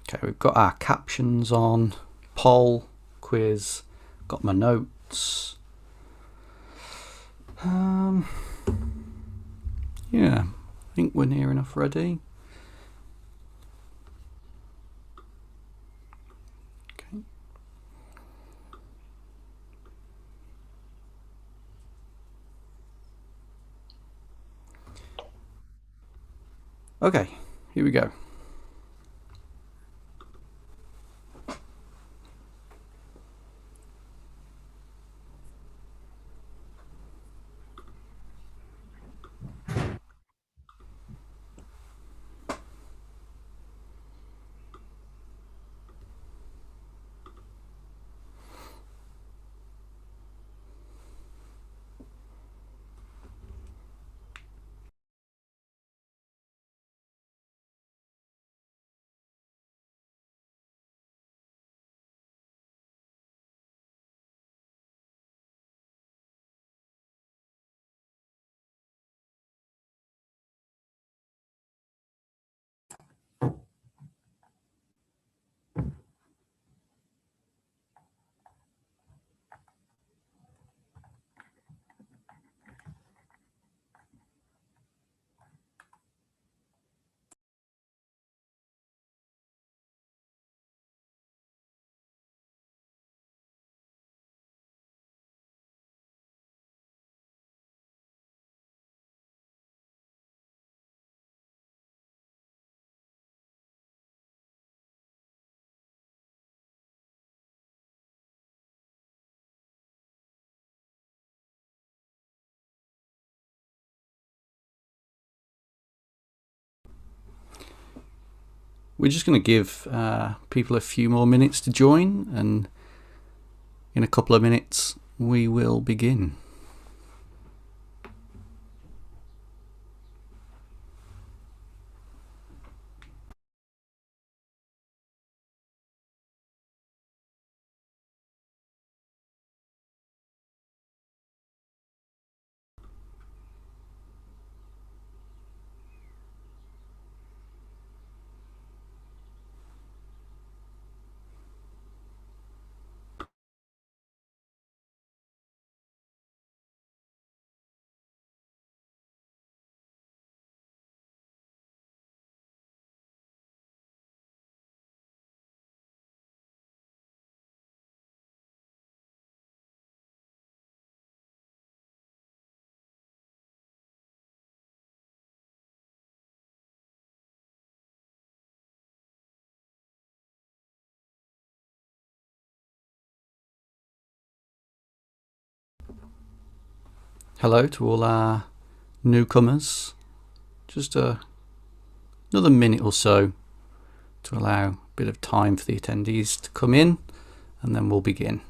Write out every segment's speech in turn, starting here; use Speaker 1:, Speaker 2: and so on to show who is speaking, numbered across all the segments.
Speaker 1: Okay, we've got our captions on, poll, quiz, got my notes. Yeah, I think we're near enough ready. Okay. Okay, here we go. We're just going to give people a few more minutes to join, and in a couple of minutes we will begin. Hello to all our newcomers. Just another minute or so to allow a bit of time for the attendees to come in, and then we'll begin.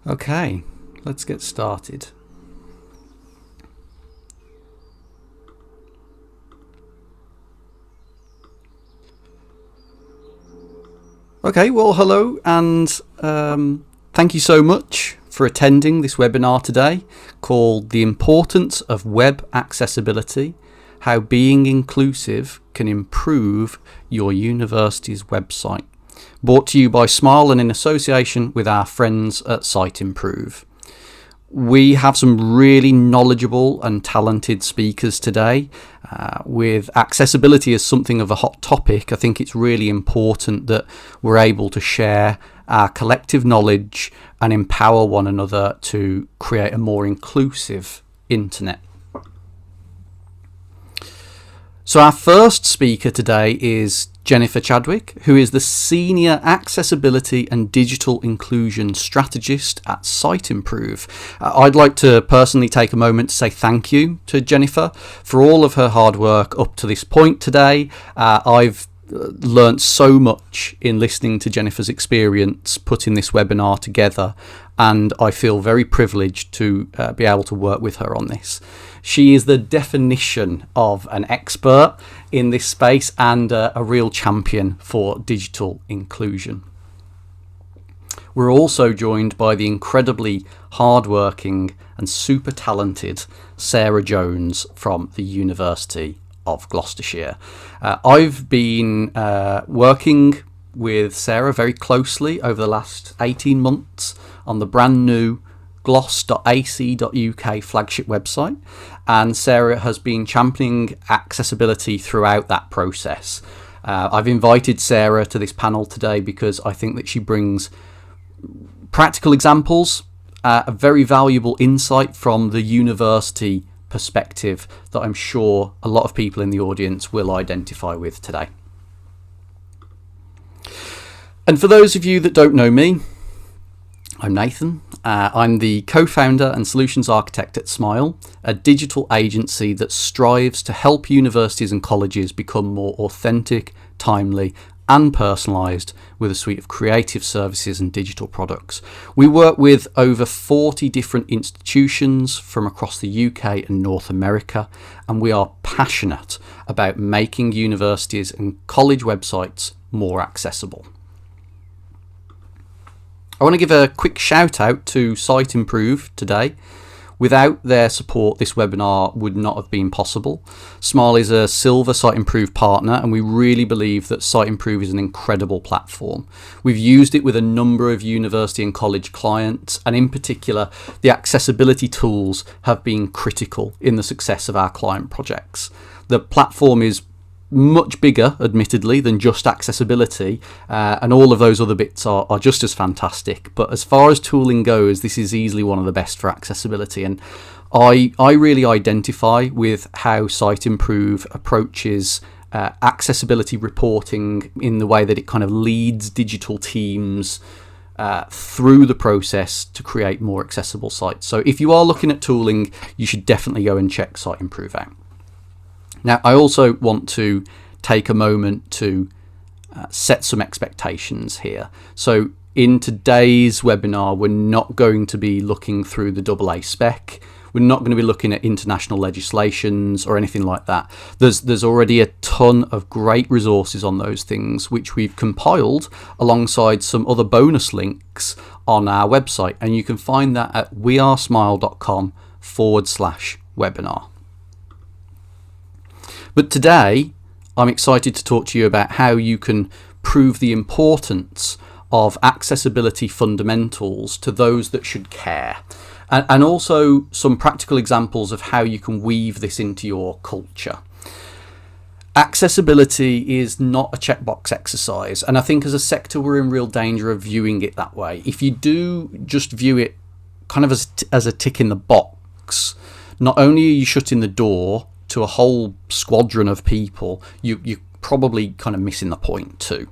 Speaker 1: Okay, let's get started. Okay, well, hello, and thank you so much for attending this webinar today called The Importance of Web Accessibility: How Being Inclusive Can Improve Your University's Website. Brought to you by Smile and in association with our friends at Siteimprove. We have some really knowledgeable and talented speakers today. With accessibility as something of a hot topic, I think it's really important that we're able to share our collective knowledge and empower one another to create a more inclusive internet. So our first speaker today is Jennifer Chadwick, who is the Senior Accessibility and Digital Inclusion Strategist at Siteimprove. I'd like to personally take a moment to say thank you to Jennifer for all of her hard work up to this point today. I've learnt so much in listening to Jennifer's experience putting this webinar together, and I feel very privileged to be able to work with her on this. She is the definition of an expert in this space and a real champion for digital inclusion. We're also joined by the incredibly hardworking and super talented Sarah Jones from the University of Gloucestershire. I've been working with Sarah very closely over the last 18 months on the brand new gloss.ac.uk flagship website, and Sarah has been championing accessibility throughout that process. I've invited Sarah to this panel today because I think that she brings practical examples, a very valuable insight from the university perspective that I'm sure a lot of people in the audience will identify with today. And for those of you that don't know me, I'm Nathan. I'm the co-founder and solutions architect at Smile, a digital agency that strives to help universities and colleges become more authentic, timely and personalised with a suite of creative services and digital products. We work with over 40 different institutions from across the UK and North America, and we are passionate about making universities and college websites more accessible. I want to give a quick shout out to Siteimprove today. Without their support, this webinar would not have been possible. Smile is a silver Siteimprove partner, and we really believe that Siteimprove is an incredible platform. We've used it with a number of university and college clients, and in particular, the accessibility tools have been critical in the success of our client projects. The platform is much bigger, admittedly, than just accessibility, and all of those other bits are just as fantastic. But as far as tooling goes, this is easily one of the best for accessibility, and I really identify with how Siteimprove approaches accessibility reporting in the way that it kind of leads digital teams through the process to create more accessible sites. So if you are looking at tooling, you should definitely go and check Siteimprove out. Now, I also want to take a moment to set some expectations here. So in today's webinar, we're not going to be looking through the AA spec. We're not going to be looking at international legislations or anything like that. There's already a ton of great resources on those things, which we've compiled alongside some other bonus links on our website. And you can find that at wearesmile.com/webinar. But today, I'm excited to talk to you about how you can prove the importance of accessibility fundamentals to those that should care, and also some practical examples of how you can weave this into your culture. Accessibility is not a checkbox exercise, and I think as a sector we're in real danger of viewing it that way. If you do just view it kind of as a tick in the box, not only are you shutting the door to a whole squadron of people, you're probably kind of missing the point too.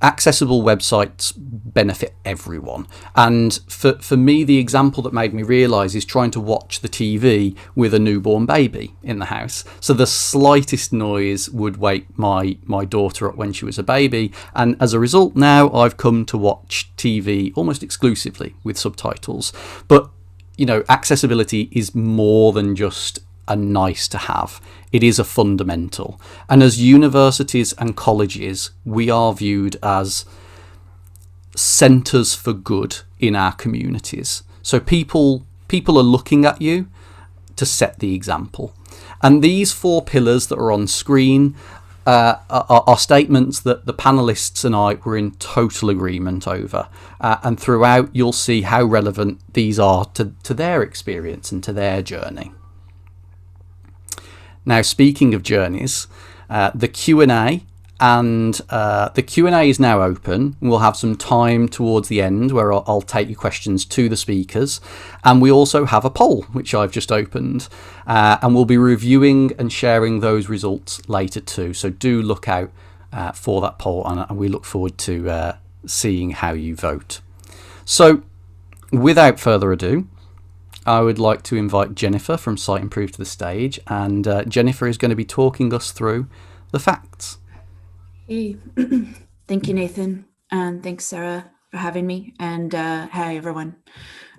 Speaker 1: Accessible websites benefit everyone, and for me, the example that made me realise is trying to watch the TV with a newborn baby in the house. So the slightest noise would wake my daughter up when she was a baby, and as a result now I've come to watch TV almost exclusively with subtitles. But you know, accessibility is more than just a nice to have. It is a fundamental, and as universities and colleges we are viewed as centres for good in our communities. So people are looking at you to set the example, and these 4 pillars that are on screen are statements that the panelists and I were in total agreement over, and throughout you'll see how relevant these are to their experience and to their journey. Now, speaking of journeys, the Q&A And the Q&A is now open. We'll have some time towards the end where I'll take your questions to the speakers. And we also have a poll, which I've just opened. And we'll be reviewing and sharing those results later too. So do look out for that poll, and we look forward to seeing how you vote. So without further ado, I would like to invite Jennifer from Site Improve to the stage. And Jennifer is going to be talking us through the facts.
Speaker 2: Hey, thank you, Nathan, and thanks, Sarah, for having me. And hi, everyone.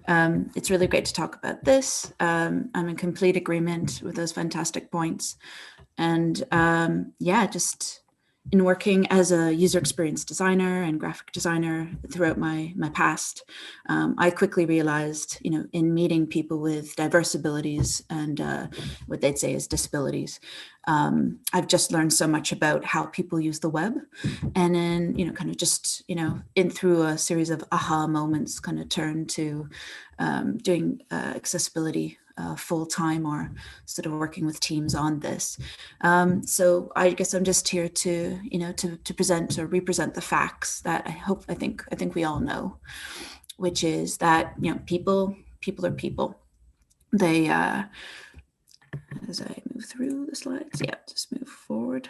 Speaker 2: It's really great to talk about this. I'm in complete agreement with those fantastic points. And yeah, just in working as a user experience designer and graphic designer throughout my past, I quickly realized, in meeting people with diverse abilities and what they'd say is disabilities, I've just learned so much about how people use the web, and then kind of just in through a series of aha moments, kind of turned to doing accessibility full time, or sort of working with teams on this. So I guess I'm just here to to present or represent the facts that I think we all know, which is that people are people. They as I move through the slides, just move forward.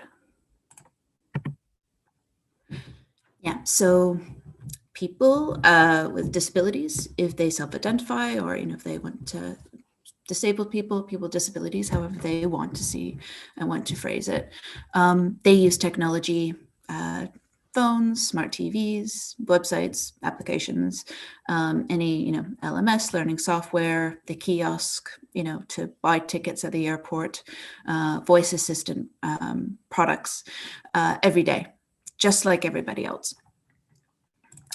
Speaker 2: Yeah, so people with disabilities, if they self-identify, or if they want to, disabled people with disabilities, however they want to see and want to phrase it, they use technology, phones, smart TVs, websites, applications, any LMS, learning software, the kiosk, to buy tickets at the airport, voice assistant products every day, just like everybody else.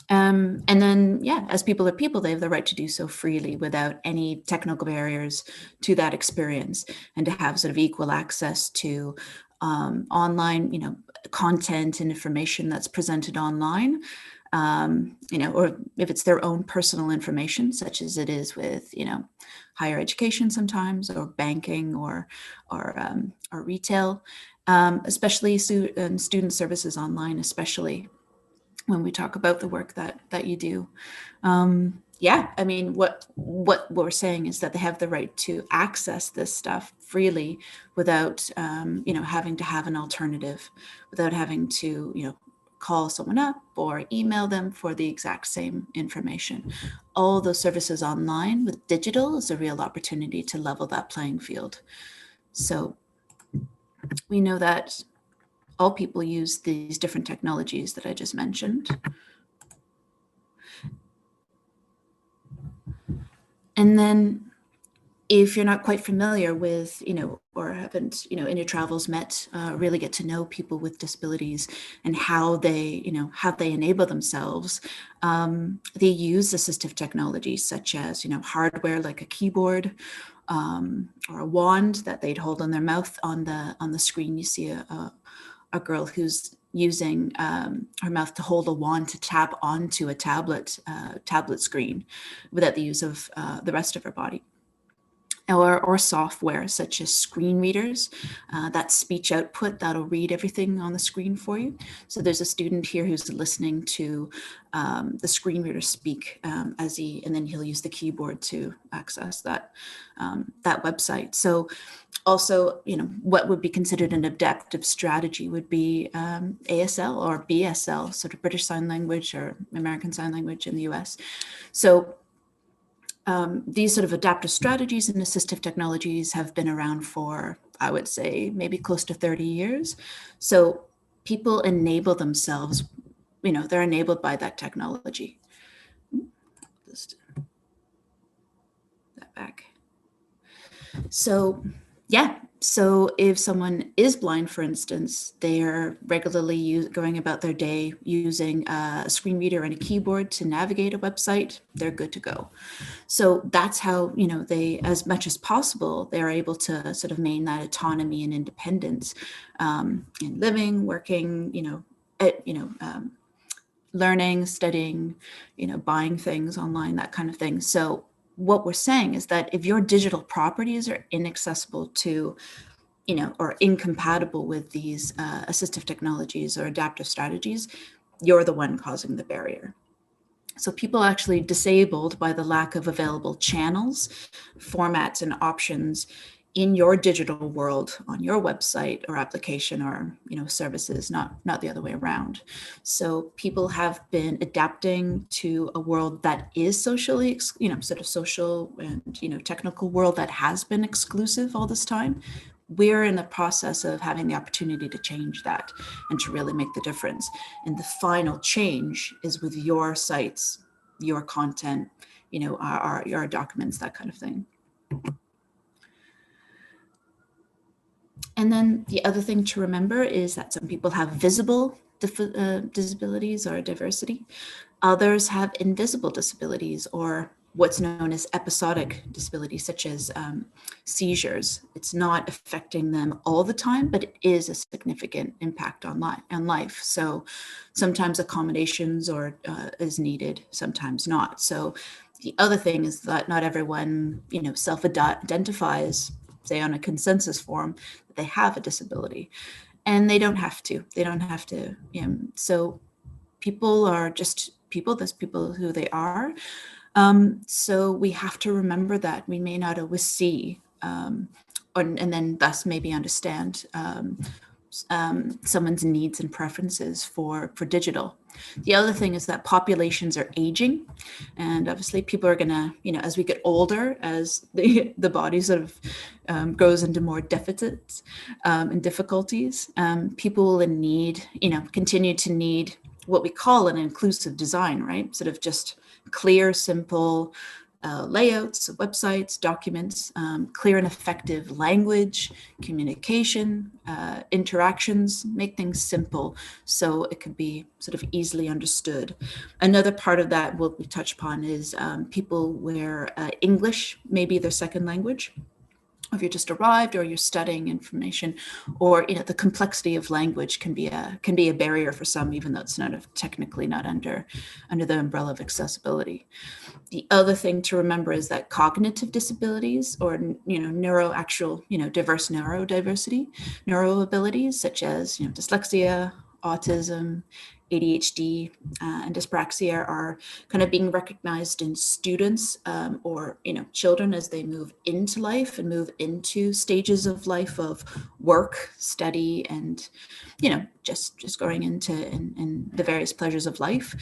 Speaker 2: And then, as people are people, they have the right to do so freely without any technical barriers to that experience, and to have sort of equal access to online, content and information that's presented online, or if it's their own personal information, such as it is with, higher education sometimes, or banking, or retail, especially student services online, especially when we talk about the work that you do. I mean, what we're saying is that they have the right to access this stuff freely without, having to have an alternative, without having to, call someone up or email them for the exact same information. All those services online with digital is a real opportunity to level that playing field. So we know that all people use these different technologies that I just mentioned. And then if you're not quite familiar with, or haven't, in your travels really get to know people with disabilities and how they, how they enable themselves, they use assistive technologies such as, hardware like a keyboard, or a wand that they'd hold on their mouth. On the screen, you see a girl who's using her mouth to hold a wand to tap onto a tablet screen without the use of the rest of her body. Or software such as screen readers, that speech output that'll read everything on the screen for you. So there's a student here who's listening to the screen reader speak and then he'll use the keyboard to access that website. So also, what would be considered an adaptive strategy would be ASL or BSL, sort of British Sign Language or American Sign Language in the US. So these sort of adaptive strategies and assistive technologies have been around for, I would say, maybe close to 30 years. So people enable themselves, they're enabled by that technology. Just that back. So so if someone is blind, for instance, they're regularly going about their day using a screen reader and a keyboard to navigate a website, they're good to go. So that's how, they, as much as possible, they're able to sort of maintain that autonomy and independence in living, working, learning, studying, buying things online, that kind of thing. So what we're saying is that if your digital properties are inaccessible to or incompatible with these assistive technologies or adaptive strategies, you're the one causing the barrier. So people are actually disabled by the lack of available channels, formats, and options in your digital world, on your website or application or services, not the other way around. So people have been adapting to a world that is socially, sort of social and technical world that has been exclusive all this time. We're in the process of having the opportunity to change that and to really make the difference. And the final change is with your sites, your content, our documents, that kind of thing. And then the other thing to remember is that some people have visible disabilities or diversity. Others have invisible disabilities, or what's known as episodic disabilities, such as seizures. It's not affecting them all the time, but it is a significant impact on life. So sometimes accommodations is needed, sometimes not. So the other thing is that not everyone, self-identifies, say on a consensus form, that they have a disability, and they don't have to. So people are just people. There's people who they are. So we have to remember that we may not always see, and then thus maybe understand someone's needs and preferences for digital. The other thing is that populations are aging, and obviously people are gonna, as we get older, as the body sort of goes into more deficits and difficulties, people will continue to need what we call an inclusive design, right? Sort of just clear, simple layouts of websites, documents, clear and effective language, communication, interactions, make things simple so it could be sort of easily understood. Another part of that we touch upon is people where English may be their second language. If you're just arrived or you're studying information, or the complexity of language can be a barrier for some, even though it's technically not under the umbrella of accessibility. The other thing to remember is that cognitive disabilities, or diverse neurodiversity, neuro abilities such as dyslexia, autism, ADHD, and dyspraxia are kind of being recognized in students or children as they move into life and move into stages of life of work, study, and just going into in the various pleasures of life.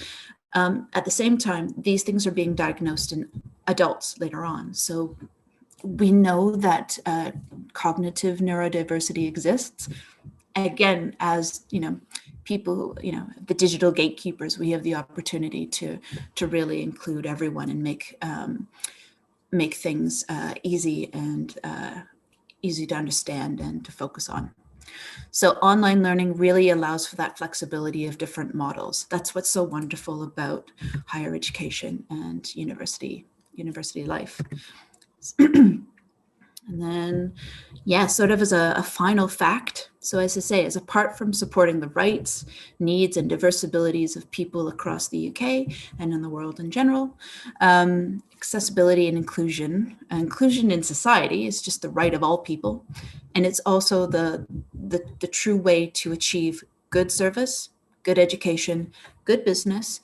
Speaker 2: At the same time, these things are being diagnosed in adults later on. So we know that cognitive neurodiversity exists. Again, as people, the digital gatekeepers, we have the opportunity to really include everyone and make things easy and easy to understand and to focus on. So online learning really allows for that flexibility of different models. That's what's so wonderful about higher education and university life. And then, sort of as a final fact. So as I say, as apart from supporting the rights, needs, and diverse abilities of people across the UK and in the world in general, accessibility and inclusion in society is just the right of all people. And it's also the true way to achieve good service, good education, good business,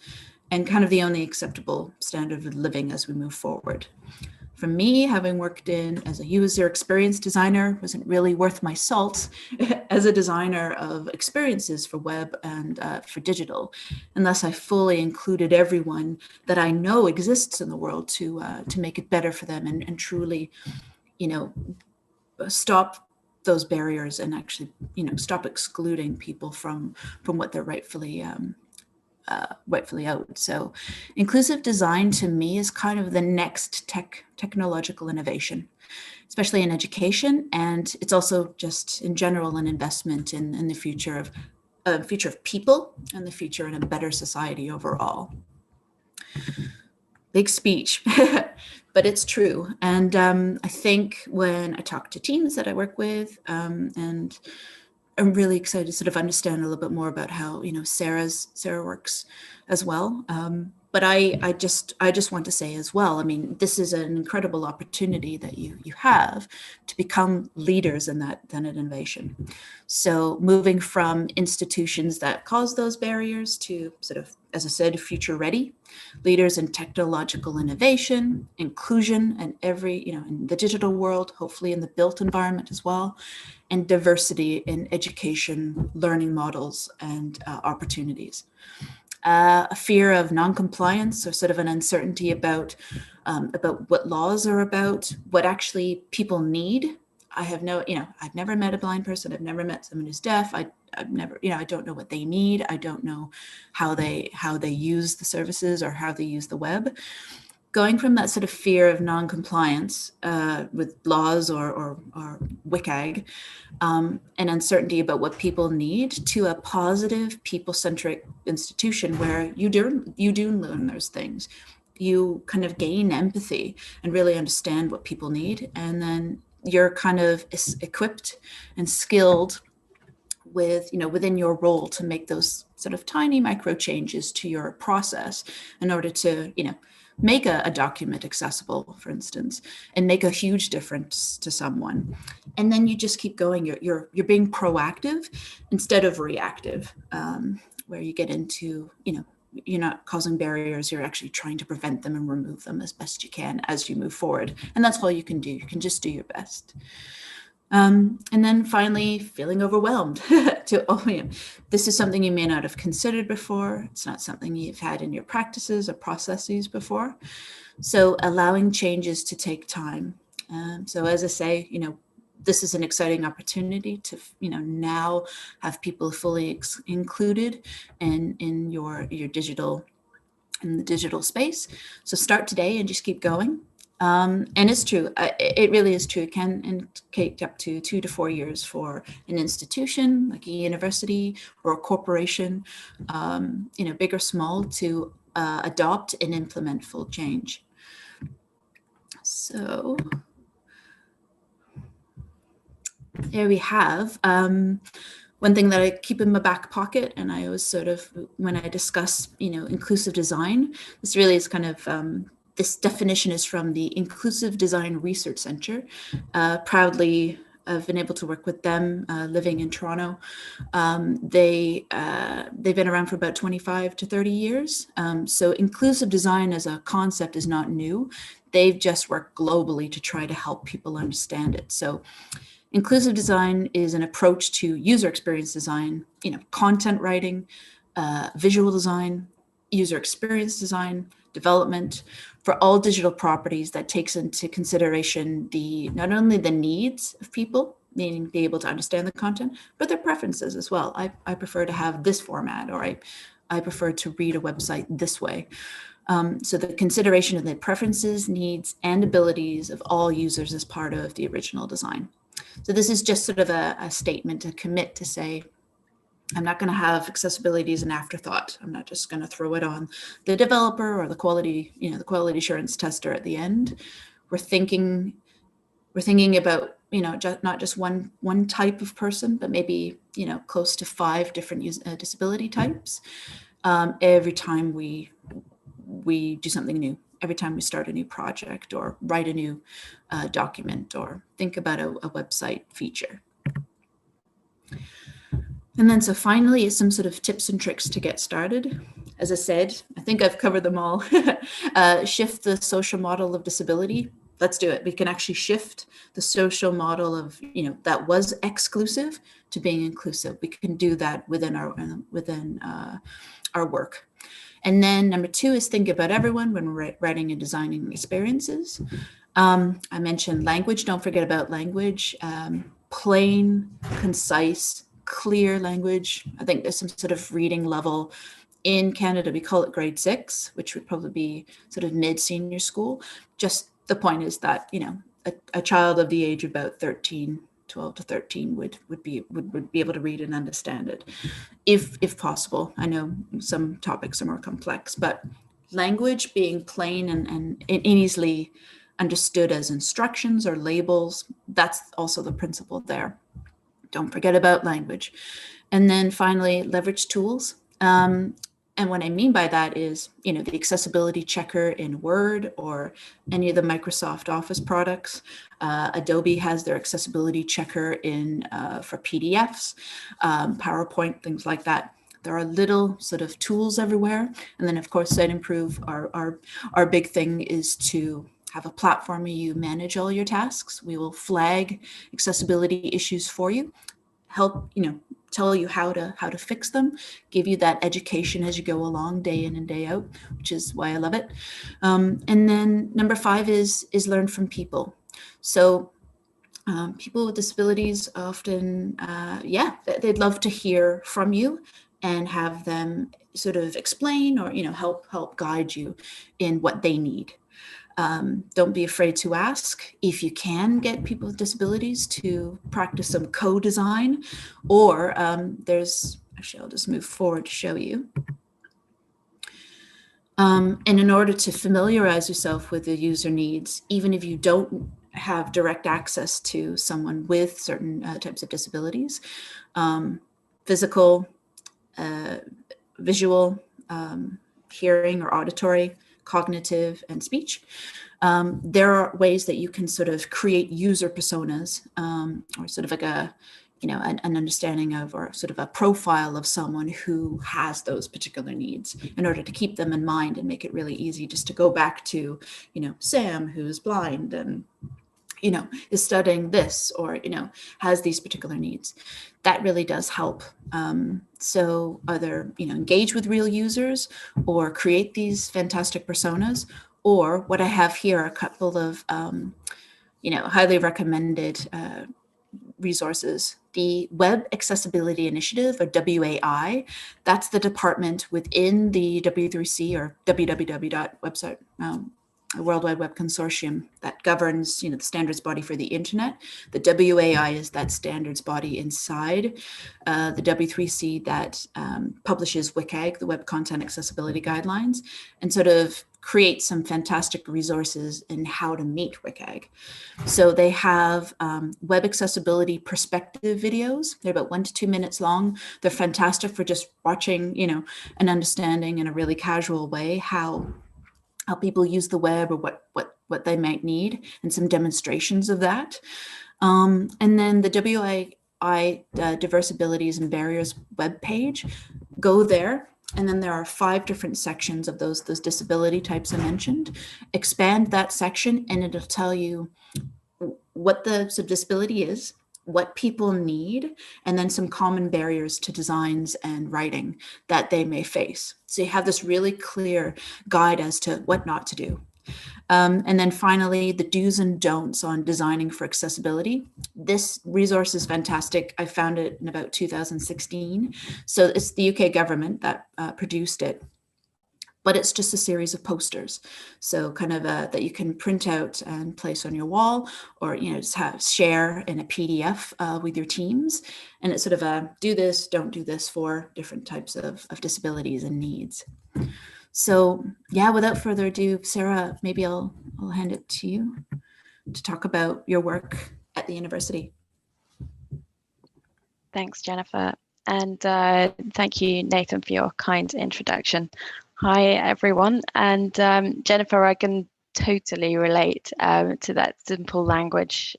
Speaker 2: and kind of the only acceptable standard of living as we move forward. For me, having worked as a user experience designer wasn't really worth my salt as a designer of experiences for web and for digital, unless I fully included everyone that I know exists in the world to make it better for them and truly, stop those barriers and actually, stop excluding people from what they're rightfully out. So inclusive design to me is kind of the next technological innovation, especially in education. And it's also just in general an investment in the future of people and the future in a better society overall. Big speech, but it's true. And I think when I talk to teams that I work with, and I'm really excited to sort of understand a little bit more about how Sarah works as well. but I just want to say as well, I mean, this is an incredible opportunity that you have to become leaders in that innovation. So moving from institutions that cause those barriers to sort of, as I said, future ready leaders in technological innovation, inclusion, and every, in the digital world, hopefully in the built environment as well, and diversity in education, learning models, and opportunities. A fear of non-compliance, or sort of an uncertainty about what laws are about, what actually people need. I have no, I've never met a blind person. I've never met someone who's deaf. I've never, I don't know what they need. I don't know how they use the services or how they use the web. Going from that sort of fear of non-compliance with laws or WCAG, and uncertainty about what people need, to a positive, people-centric institution where you do learn those things. You kind of gain empathy and really understand what people need, and then you're kind of equipped and skilled with, within your role to make those sort of tiny micro changes to your process in order to, make a document accessible, for instance, and make a huge difference to someone. And then you just keep going. You're being proactive instead of reactive, where you get into, you're not causing barriers. You're actually trying to prevent them and remove them as best you can as you move forward. And that's all you can do. You can just do your best. And then finally, feeling overwhelmed. This is something you may not have considered before. It's not something you've had in your practices or processes before. So allowing changes to take time. So as I say, this is an exciting opportunity to, now have people fully included in your digital, in the digital space. So start today and just keep going. And it's true. It really is true. It can take up to 2 to 4 years for an institution like a university or a corporation, big or small, to adopt and implement full change. So there we have one thing that I keep in my back pocket, and I always sort of, when I discuss, inclusive design, this really is kind of this definition is from the Inclusive Design Research Center. Proudly, I've been able to work with them living in Toronto. They've been around for about 25 to 30 years. So inclusive design as a concept is not new. They've just worked globally to try to help people understand it. So inclusive design is an approach to user experience design, content writing, visual design, user experience design, development for all digital properties that takes into consideration not only the needs of people, meaning be able to understand the content, but their preferences as well. I prefer to have this format, or I prefer to read a website this way. So the consideration of the preferences, needs, and abilities of all users is part of the original design. So this is just sort of a statement, a commit to say, I'm not going to have accessibility as an afterthought. I'm not just going to throw it on the developer or the quality assurance tester at the end. We're thinking about, not just one type of person, but maybe, close to 5 different disability types. Every time we do something new, every time we start a new project or write a new document or think about a website feature. And then so finally, some sort of tips and tricks to get started. As I said, I think I've covered them all. Shift the social model of disability. Let's do it. We can actually shift the social model of, that was exclusive to being inclusive. We can do that within our work. And then number 2 is think about everyone when we're writing and designing experiences. I mentioned language. Don't forget about language. Plain, concise, clear language. I think there's some sort of reading level in Canada. We call it grade 6, which would probably be sort of mid-senior school. Just the point is that, a child of the age of about 12 to 13 would be able to read and understand it, if possible. I know some topics are more complex, but language being plain and easily understood as instructions or labels, that's also the principle there. Don't forget about language. And then finally, leverage tools. And And what I mean by that is, you know, the accessibility checker in Word or any of the Microsoft Office products. Adobe has their accessibility checker in for PDFs, PowerPoint, things like that. There are little sort of tools everywhere. And then, of course, SiteImprove, our big thing is to have a platform where you manage all your tasks. We will flag accessibility issues for you, help, you know, tell you how to fix them, give you that education as you go along, day in and day out, which is why I love it. And then number 5 is learn from people. So people with disabilities often, they'd love to hear from you and have them sort of explain or, you know, help guide you in what they need. Don't be afraid to ask. If you can get people with disabilities to practice some co-design, or actually, I'll just move forward to show you. And in order to familiarize yourself with the user needs, even if you don't have direct access to someone with certain types of disabilities, physical, visual, hearing or auditory, cognitive, and speech. There are ways that you can sort of create user personas, or sort of like a, you know, an understanding of, or sort of a profile of someone who has those particular needs, in order to keep them in mind and make it really easy just to go back to, you know, Sam, who's blind and, you know, is studying this, or, you know, has these particular needs. That really does help. So either, you know, engage with real users or create these fantastic personas, or what I have here are a couple of, you know, highly recommended resources. The Web Accessibility Initiative, or WAI, that's the department within the W3C, or www.website, World Wide Web Consortium, that governs, you know, the standards body for the internet. The WAI is that standards body inside the W3C that publishes WCAG, the Web Content Accessibility Guidelines, and sort of create some fantastic resources in how to meet WCAG. So they have web accessibility perspective videos. They're about 1 to 2 minutes long. They're fantastic for just watching, you know, and understanding in a really casual way how people use the web, or what they might need, and some demonstrations of that. And then the WAI Diverse Abilities and Barriers webpage, go there. And then there are 5 different sections of those disability types I mentioned. Expand that section and it'll tell you what the disability is, what people need, and then some common barriers to designs and writing that they may face. So you have this really clear guide as to what not to do. And then finally, the do's and don'ts on designing for accessibility. This resource is fantastic. I found it in about 2016. So it's the UK government that produced it, but it's just a series of posters. So kind of that you can print out and place on your wall, or, you know, just share in a PDF with your teams. And it's sort of a do this, don't do this for different types of disabilities and needs. So yeah, without further ado, Sarah, maybe I'll hand it to you to talk about your work at the university.
Speaker 3: Thanks, Jennifer. And thank you, Nathan, for your kind introduction. Hi, everyone. And Jennifer, I can totally relate to that simple language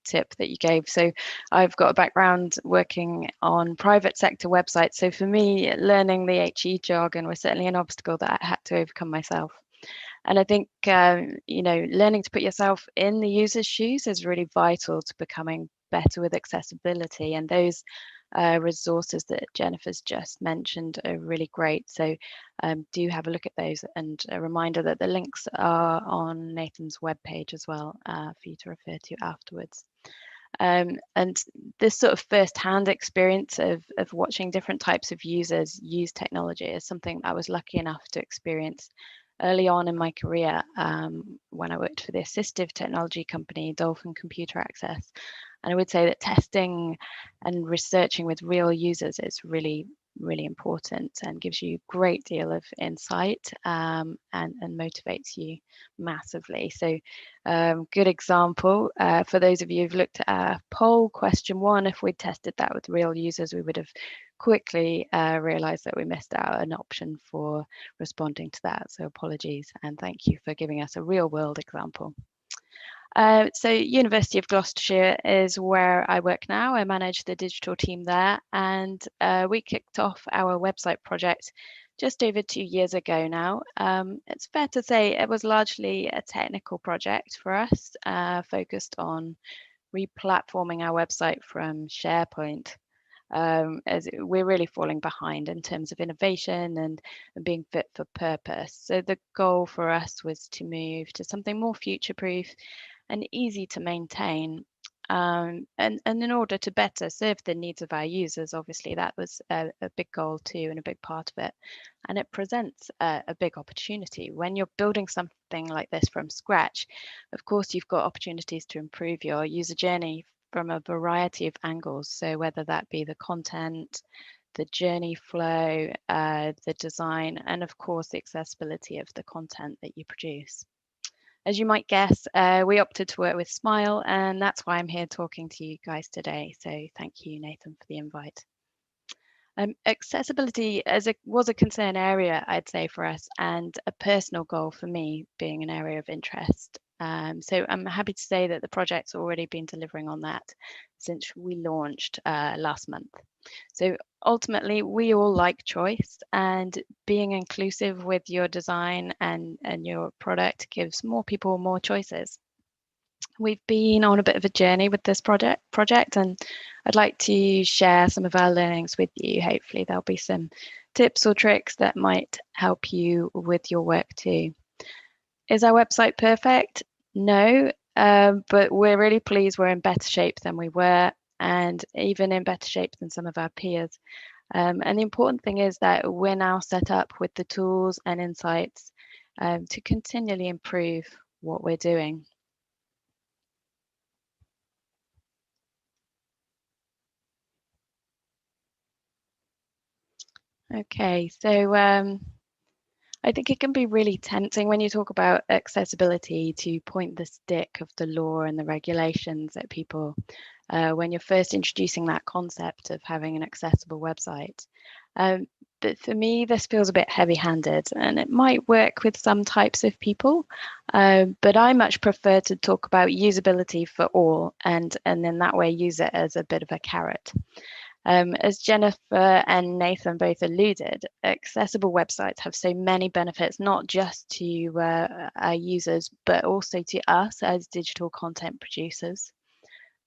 Speaker 3: tip that you gave. So I've got a background working on private sector websites. So for me, learning the HE jargon was certainly an obstacle that I had to overcome myself. And I think, you know, learning to put yourself in the user's shoes is really vital to becoming better with accessibility. And those resources that Jennifer's just mentioned are really great. So do have a look at those, and a reminder that the links are on Nathan's webpage as well for you to refer to afterwards. And this sort of first-hand experience of watching different types of users use technology is something I was lucky enough to experience early on in my career when I worked for the assistive technology company Dolphin Computer Access. And I would say that testing and researching with real users is really really important and gives you a great deal of insight, and motivates you massively. So good example for those of you who've looked at our poll question 1. If we'd tested that with real users, we would have quickly realized that we missed out an option for responding to that. So apologies, and thank you for giving us a real world example. So University of Gloucestershire is where I work now. I manage the digital team there, and we kicked off our website project just over 2 years ago now. It's fair to say it was largely a technical project for us, focused on replatforming our website from SharePoint, as we're really falling behind in terms of innovation and being fit for purpose. So the goal for us was to move to something more future-proof and easy to maintain. And in order to better serve the needs of our users, obviously that was a big goal too, and a big part of it. And it presents a big opportunity. When you're building something like this from scratch, of course, you've got opportunities to improve your user journey from a variety of angles. So whether that be the content, the journey flow, the design, and of course, the accessibility of the content that you produce. As you might guess, we opted to work with Smile, and that's why I'm here talking to you guys today. So thank you, Nathan, for the invite. Accessibility was a concern area, I'd say, for us, and a personal goal for me, being an area of interest. So I'm happy to say that the project's already been delivering on that since we launched last month. So ultimately, we all like choice, and being inclusive with your design and your product gives more people more choices. We've been on a bit of a journey with this project, and I'd like to share some of our learnings with you. Hopefully there'll be some tips or tricks that might help you with your work too. Is our website perfect? No, but we're really pleased we're in better shape than we were, and even in better shape than some of our peers. And the important thing is that we're now set up with the tools and insights to continually improve what we're doing. Okay, so I think it can be really tempting when you talk about accessibility to point the stick of the law and the regulations at people when you're first introducing that concept of having an accessible website. But for me, this feels a bit heavy-handed, and it might work with some types of people, but I much prefer to talk about usability for all, and in that way use it as a bit of a carrot. As Jennifer and Nathan both alluded, accessible websites have so many benefits, not just to our users, but also to us as digital content producers.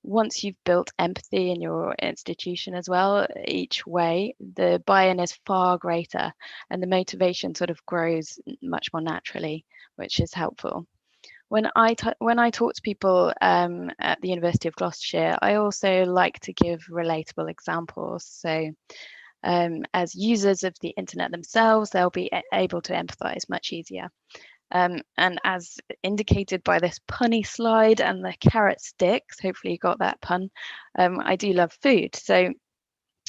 Speaker 3: Once you've built empathy in your institution as well, each way, the buy-in is far greater, and the motivation sort of grows much more naturally, which is helpful. When I talk to people at the University of Gloucestershire, I also like to give relatable examples. So as users of the internet themselves, they'll be able to empathize much easier. And as indicated by this punny slide and the carrot sticks, hopefully you got that pun, I do love food. So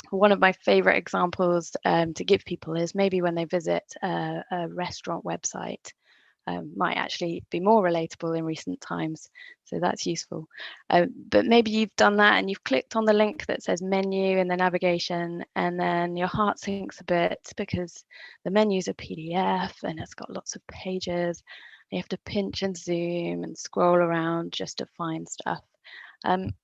Speaker 3: one of my favorite examples to give people is maybe when they visit a restaurant website. Might actually be more relatable in recent times, so that's useful. But maybe you've done that and you've clicked on the link that says menu in the navigation, and then your heart sinks a bit because the menu's a PDF and it's got lots of pages. You have to pinch and zoom and scroll around just to find stuff.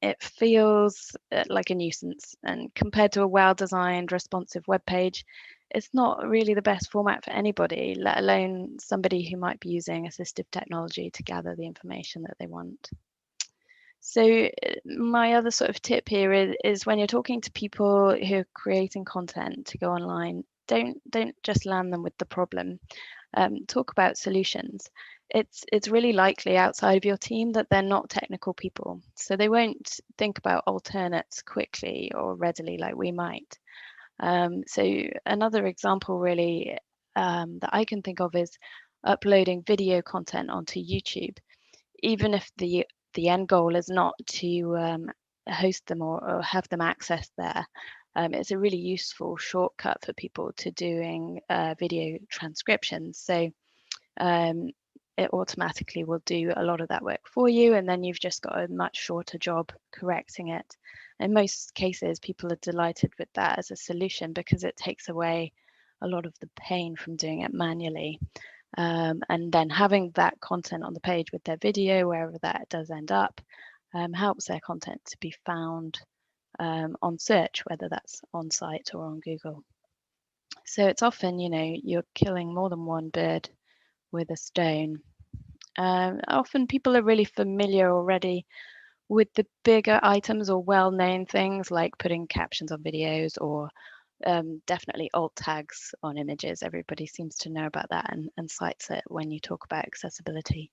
Speaker 3: It feels like a nuisance, and compared to a well-designed, responsive web page, it's not really the best format for anybody, let alone somebody who might be using assistive technology to gather the information that they want. So my other sort of tip here is when you're talking to people who are creating content to go online, don't just land them with the problem. Talk about solutions. It's really likely outside of your team that they're not technical people, so they won't think about alternates quickly or readily like we might. So another example really that I can think of is uploading video content onto YouTube. Even if the end goal is not to host them or have them access there, it's a really useful shortcut for people to doing video transcriptions. So it automatically will do a lot of that work for you, and then you've just got a much shorter job correcting it. In most cases, people are delighted with that as a solution because it takes away a lot of the pain from doing it manually. And then having that content on the page with their video, wherever that does end up, helps their content to be found on search, whether that's on site or on Google. So it's often, you know, you're killing more than one bird with a stone. Often people are really familiar already with the bigger items or well-known things like putting captions on videos or definitely alt tags on images. Everybody seems to know about that and cites it when you talk about accessibility,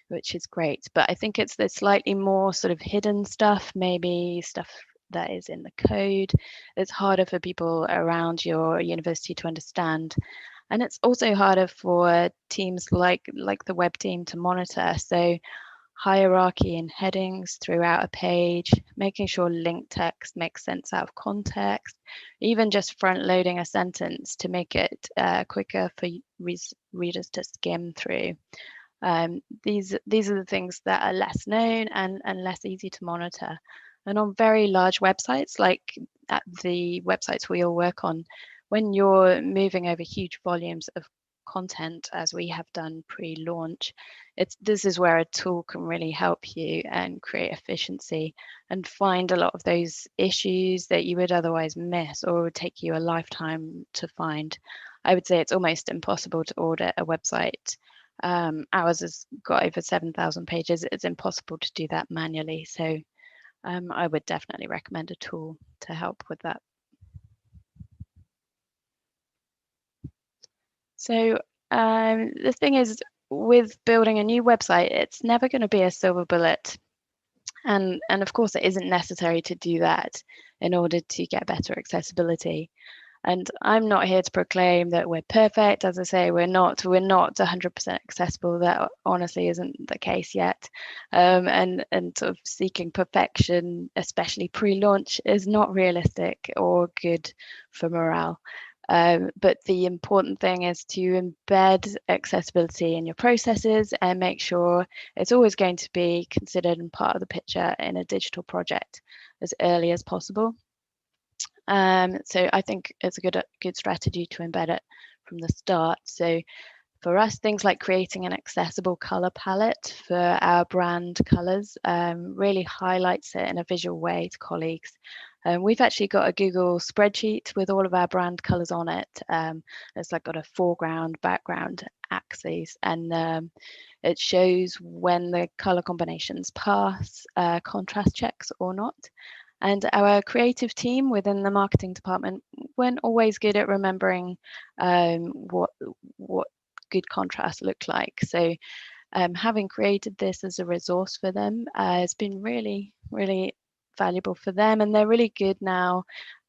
Speaker 3: which is great. But I think it's the slightly more sort of hidden stuff, maybe stuff that is in the code. It's harder for people around your university to understand. And it's also harder for teams like the web team to monitor. So hierarchy and headings throughout a page, making sure link text makes sense out of context, even just front loading a sentence to make it quicker for readers to skim through. These are the things that are less known and less easy to monitor. And on very large websites, like at the websites we all work on, when you're moving over huge volumes of content, as we have done pre-launch, this is where a tool can really help you and create efficiency and find a lot of those issues that you would otherwise miss or would take you a lifetime to find. I would say it's almost impossible to audit a website. Ours has got over 7,000 pages. It's impossible to do that manually. So I would definitely recommend a tool to help with that. So the thing is, with building a new website, it's never going to be a silver bullet. And of course, it isn't necessary to do that in order to get better accessibility. And I'm not here to proclaim that we're perfect. As I say, we're not 100% accessible. That honestly isn't the case yet. And sort of seeking perfection, especially pre-launch, is not realistic or good for morale. But the important thing is to embed accessibility in your processes and make sure it's always going to be considered and part of the picture in a digital project as early as possible. So I think it's a good strategy to embed it from the start. So for us, things like creating an accessible color palette for our brand colors really highlights it in a visual way to colleagues. We've actually got a Google spreadsheet with all of our brand colors on it. It's like got a foreground, background axes, and it shows when the color combinations pass contrast checks or not. And our creative team within the marketing department weren't always good at remembering what good contrast looked like. So having created this as a resource for them has been really, really valuable for them. And they're really good now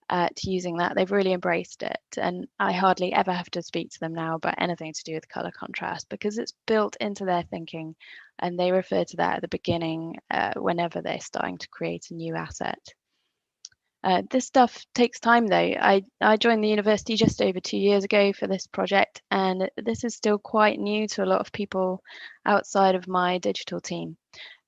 Speaker 3: at using that. They've really embraced it. And I hardly ever have to speak to them now about anything to do with color contrast because it's built into their thinking. And they refer to that at the beginning whenever they're starting to create a new asset. This stuff takes time though. I joined the university just over 2 years ago for this project, and this is still quite new to a lot of people outside of my digital team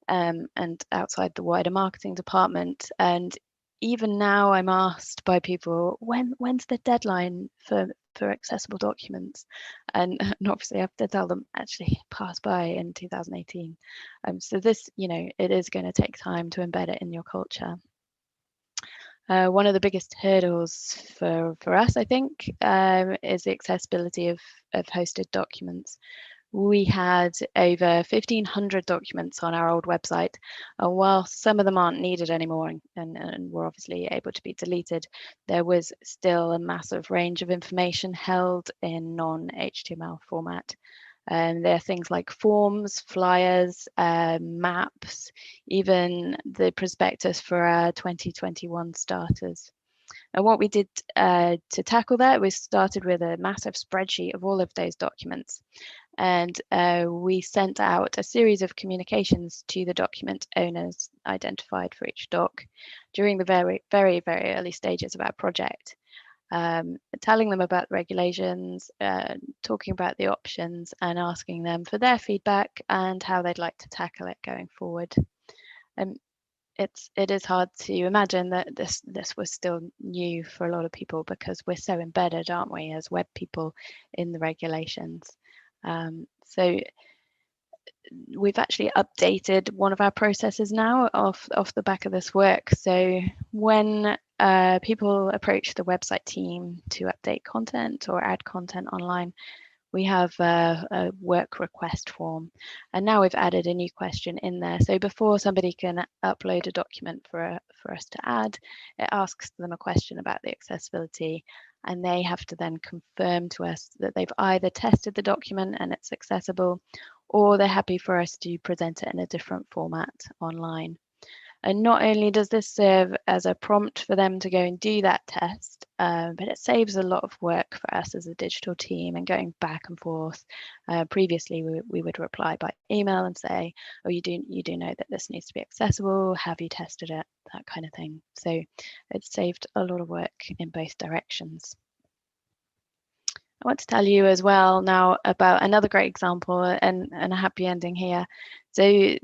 Speaker 3: and outside the wider marketing department. And even now I'm asked by people, when's the deadline for accessible documents? And obviously I have to tell them actually passed by in 2018. So this, you know, it is going to take time to embed it in your culture. One of the biggest hurdles for us, I think, is the accessibility of hosted documents. We had over 1,500 documents on our old website, and while some of them aren't needed anymore and were obviously able to be deleted, there was still a massive range of information held in non-HTML format. There are things like forms, flyers, maps, even the prospectus for our 2021 starters. And what we did to tackle that, we started with a massive spreadsheet of all of those documents. And we sent out a series of communications to the document owners identified for each doc during the very, very, very early stages of our project, telling them about the regulations, talking about the options, and asking them for their feedback and how they'd like to tackle it going forward. It is hard to imagine that this was still new for a lot of people, because we're so embedded, aren't we, as web people, in the regulations. So we've actually updated one of our processes now off the back of this work. So when people approach the website team to update content or add content online, we have a work request form, and now we've added a new question in there. So before somebody can upload a document for us to add, it asks them a question about the accessibility, and they have to then confirm to us that they've either tested the document and it's accessible, or they're happy for us to present it in a different format online. And not only does this serve as a prompt for them to go and do that test, but it saves a lot of work for us as a digital team and going back and forth. Previously, we would reply by email and say, oh, you do know that this needs to be accessible, have you tested it, that kind of thing. So it's saved a lot of work in both directions. I want to tell you as well now about another great example and a happy ending here. So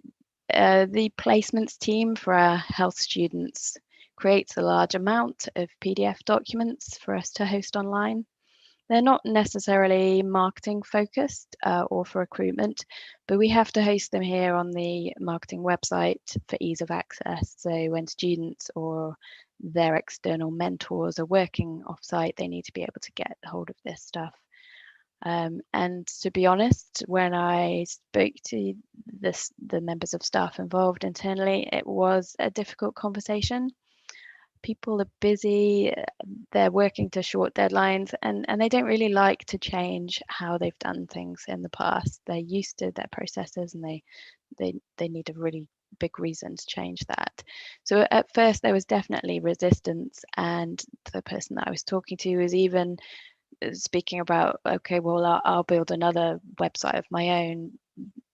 Speaker 3: the placements team for our health students creates a large amount of PDF documents for us to host online. They're not necessarily marketing focused or for recruitment, but we have to host them here on the marketing website for ease of access. So when students or their external mentors are working offsite, they need to be able to get hold of this stuff. And to be honest, when I spoke to the members of staff involved internally, it was a difficult conversation. People are busy, they're working to short deadlines, and they don't really like to change how they've done things in the past. They're used to their processes, and they need a really big reason to change that. So at first there was definitely resistance, and the person that I was talking to was even speaking about, okay, well, I'll build another website of my own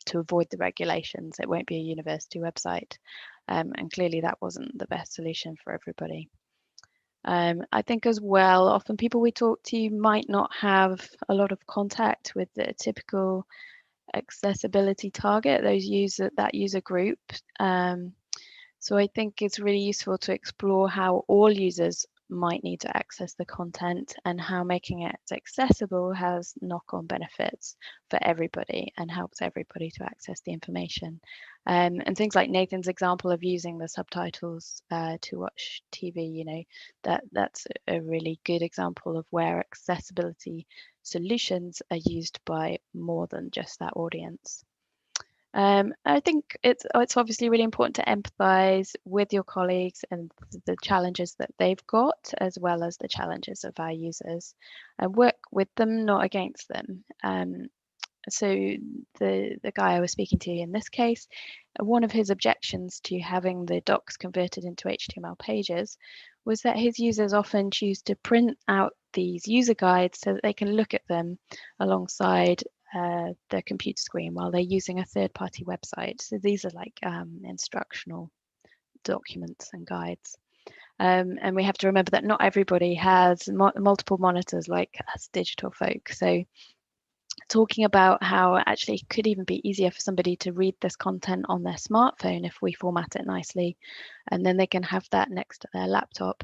Speaker 3: to avoid the regulations. It won't be a university website. And clearly that wasn't the best solution for everybody. I think as well, often people we talk to might not have a lot of contact with the typical accessibility target, that user group. So I think it's really useful to explore how all users might need to access the content and how making it accessible has knock-on benefits for everybody and helps everybody to access the information. And things like Nathan's example of using the subtitles to watch TV, you know, that's a really good example of where accessibility solutions are used by more than just that audience. I think it's obviously really important to empathise with your colleagues and the challenges that they've got, as well as the challenges of our users, and work with them, not against them. So the guy I was speaking to in this case, one of his objections to having the docs converted into HTML pages was that his users often choose to print out these user guides so that they can look at them alongside their computer screen while they're using a third-party website. So these are like instructional documents and guides. And we have to remember that not everybody has multiple monitors like us digital folk. So talking about how actually it could even be easier for somebody to read this content on their smartphone if we format it nicely, and then they can have that next to their laptop.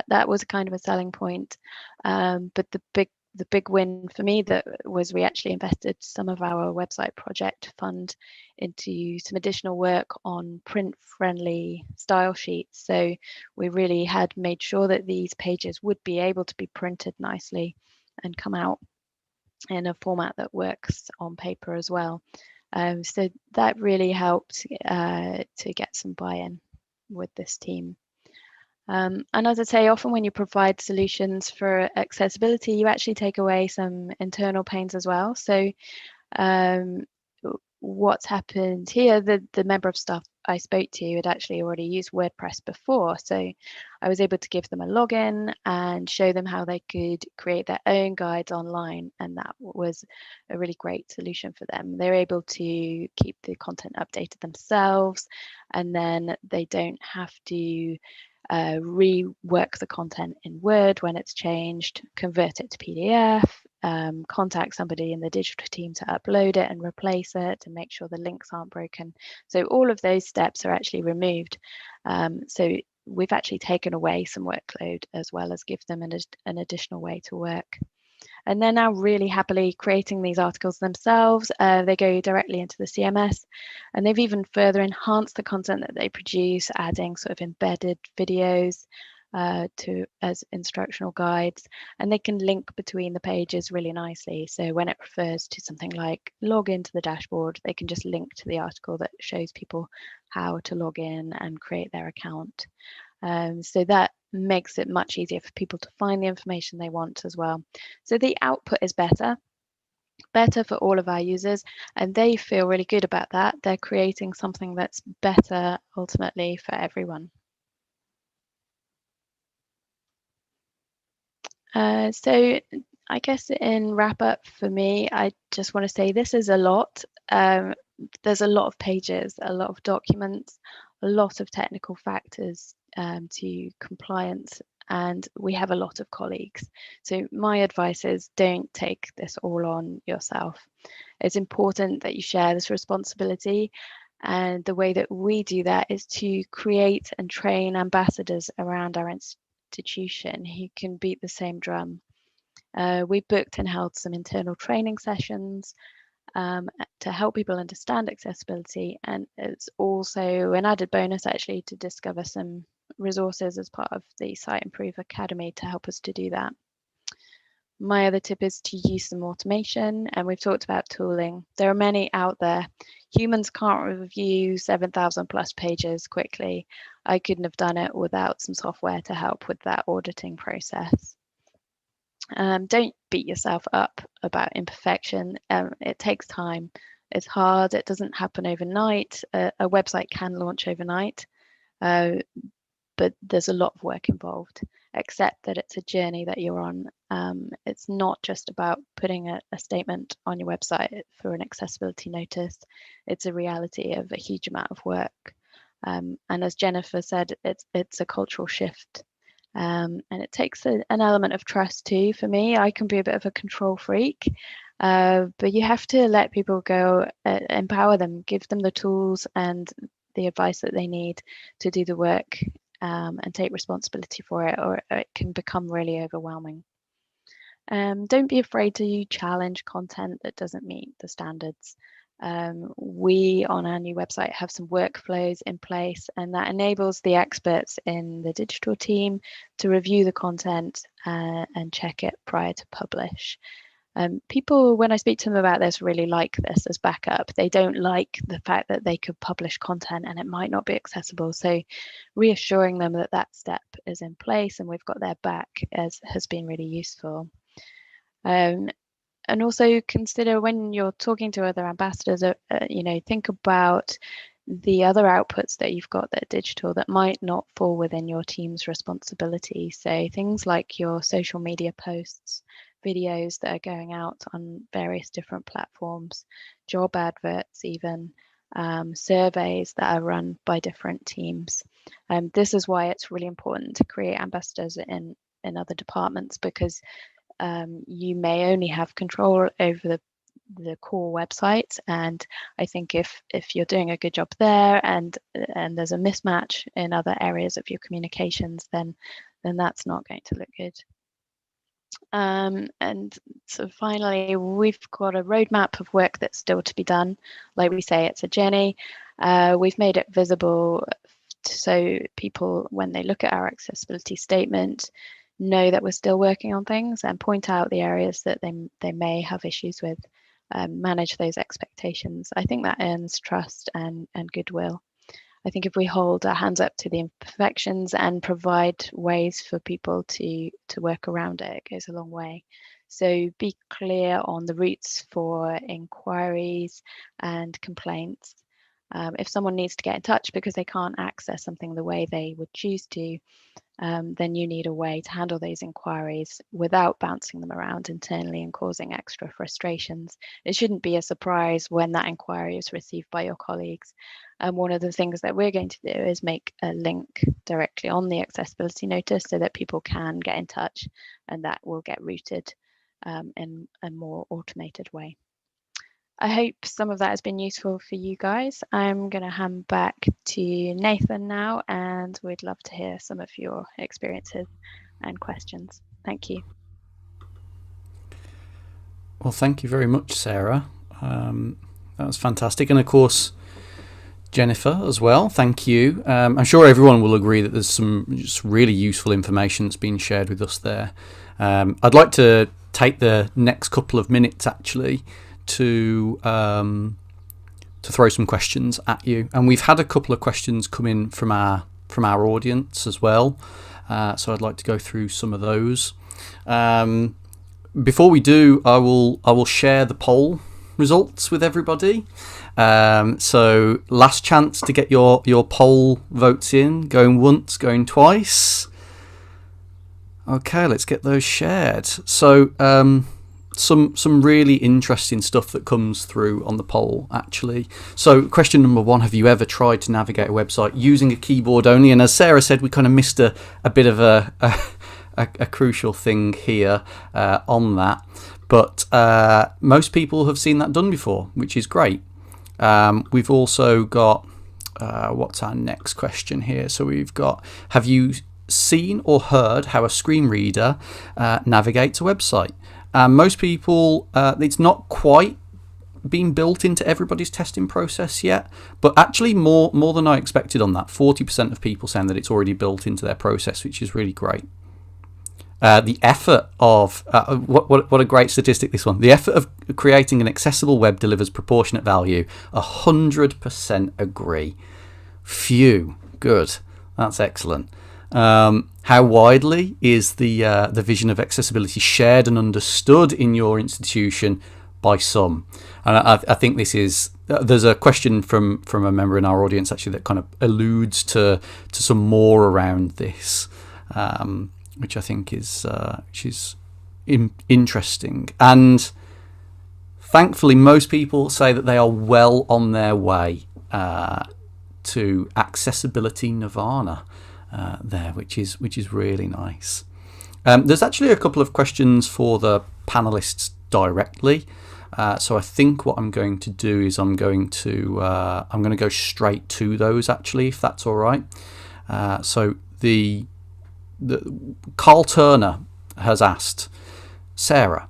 Speaker 3: That was kind of a selling point. But the big win for me that was we actually invested some of our website project fund into some additional work on print-friendly style sheets. So we really had made sure that these pages would be able to be printed nicely and come out in a format that works on paper as well. So that really helped to get some buy-in with this team. And as I say, often when you provide solutions for accessibility, you actually take away some internal pains as well. So what's happened here, the member of staff I spoke to had actually already used WordPress before. So I was able to give them a login and show them how they could create their own guides online. And that was a really great solution for them. They're able to keep the content updated themselves, and then they don't have to rework the content in Word when it's changed, convert it to PDF, contact somebody in the digital team to upload it and replace it and make sure the links aren't broken. So all of those steps are actually removed. So we've actually taken away some workload as well as give them an additional way to work. And they're now really happily creating these articles themselves. They go directly into the CMS, and they've even further enhanced the content that they produce, adding sort of embedded videos as instructional guides, and they can link between the pages really nicely. So when it refers to something like log into the dashboard, they can just link to the article that shows people how to log in and create their account. So that makes it much easier for people to find the information they want as well. So the output is better for all of our users, and they feel really good about that. They're creating something that's better ultimately for everyone. So I guess in wrap up for me, I just want to say this is a lot. There's a lot of pages, a lot of documents, a lot of technical factors to compliance, and we have a lot of colleagues. So my advice is don't take this all on yourself. It's important that you share this responsibility, and the way that we do that is to create and train ambassadors around our institution who can beat the same drum. We booked and held some internal training sessions to help people understand accessibility, and it's also an added bonus actually to discover some resources as part of the Site Improve Academy to help us to do that. My other tip is to use some automation, and we've talked about tooling. There are many out there. Humans can't review 7,000 plus pages quickly. I couldn't have done it without some software to help with that auditing process. Don't beat yourself up about imperfection. It takes time. It's hard. It doesn't happen overnight. A website can launch overnight, but there's a lot of work involved. Accept that it's a journey that you're on. It's not just about putting a statement on your website for an accessibility notice. It's a reality of a huge amount of work. And as Jennifer said, it's a cultural shift. And it takes an element of trust too. For me, I can be a bit of a control freak, but you have to let people go, empower them, give them the tools and the advice that they need to do the work, and take responsibility for it, or it can become really overwhelming. Don't be afraid to challenge content that doesn't meet the standards. We on our new website have some workflows in place, and that enables the experts in the digital team to review the content and check it prior to publish. People, when I speak to them about this, really like this as backup. They don't like the fact that they could publish content and it might not be accessible. So reassuring them that that step is in place and we've got their back has been really useful. And also consider when you're talking to other ambassadors, think about the other outputs that you've got that are digital that might not fall within your team's responsibility. So things like your social media posts, videos that are going out on various different platforms, job adverts even, surveys that are run by different teams. This is why it's really important to create ambassadors in other departments, because you may only have control over the core website, and I think if you're doing a good job there and there's a mismatch in other areas of your communications, then that's not going to look good. And so finally, we've got a roadmap of work that's still to be done. Like we say, it's a journey. We've made it visible so people, when they look at our accessibility statement, know that we're still working on things and point out the areas that they may have issues with, manage those expectations. I think that earns trust and goodwill. I think if we hold our hands up to the imperfections and provide ways for people to work around it, it goes a long way. So be clear on the routes for inquiries and complaints. If someone needs to get in touch because they can't access something the way they would choose to, then you need a way to handle those inquiries without bouncing them around internally and causing extra frustrations. It shouldn't be a surprise when that inquiry is received by your colleagues. And one of the things that we're going to do is make a link directly on the accessibility notice so that people can get in touch, and that will get routed in a more automated way. I hope some of that has been useful for you guys. I'm going to hand back to Nathan now, and we'd love to hear some of your experiences and questions. Thank you.
Speaker 1: Well, thank you very much, Sarah. That was fantastic. And of course, Jennifer as well. Thank you. I'm sure everyone will agree that there's some just really useful information that's been shared with us there. I'd like to take the next couple of minutes actually to throw some questions at you, and we've had a couple of questions come in from our audience as well, so I'd like to go through some of those. Before we do, I will share the poll results with everybody. So last chance to get your poll votes in, going once, going twice. Okay, let's get those shared. So some really interesting stuff that comes through on the poll actually. So question number 1, have you ever tried to navigate a website using a keyboard only? And as Sarah said, we kind of missed a bit of a crucial thing here on that, but most people have seen that done before, which is great. We've also got what's our next question here? So we've got, have you seen or heard how a screen reader navigates a website? Most people, it's not quite been built into everybody's testing process yet, but actually more than I expected on that. 40% of people saying that it's already built into their process, which is really great. The effort of what a great statistic this one. The effort of creating an accessible web delivers proportionate value. 100% agree. Phew, good. That's excellent. How widely is the vision of accessibility shared and understood in your institution by some? And I think this is, there's a question from a member in our audience actually that kind of alludes to some more around this, which I think is interesting. And thankfully, most people say that they are well on their way to accessibility nirvana. There, which is really nice. There's actually a couple of questions for the panelists directly, so I think what I'm going to do is I'm going to go straight to those actually, if that's all right. So the Carl Turner has asked, Sarah,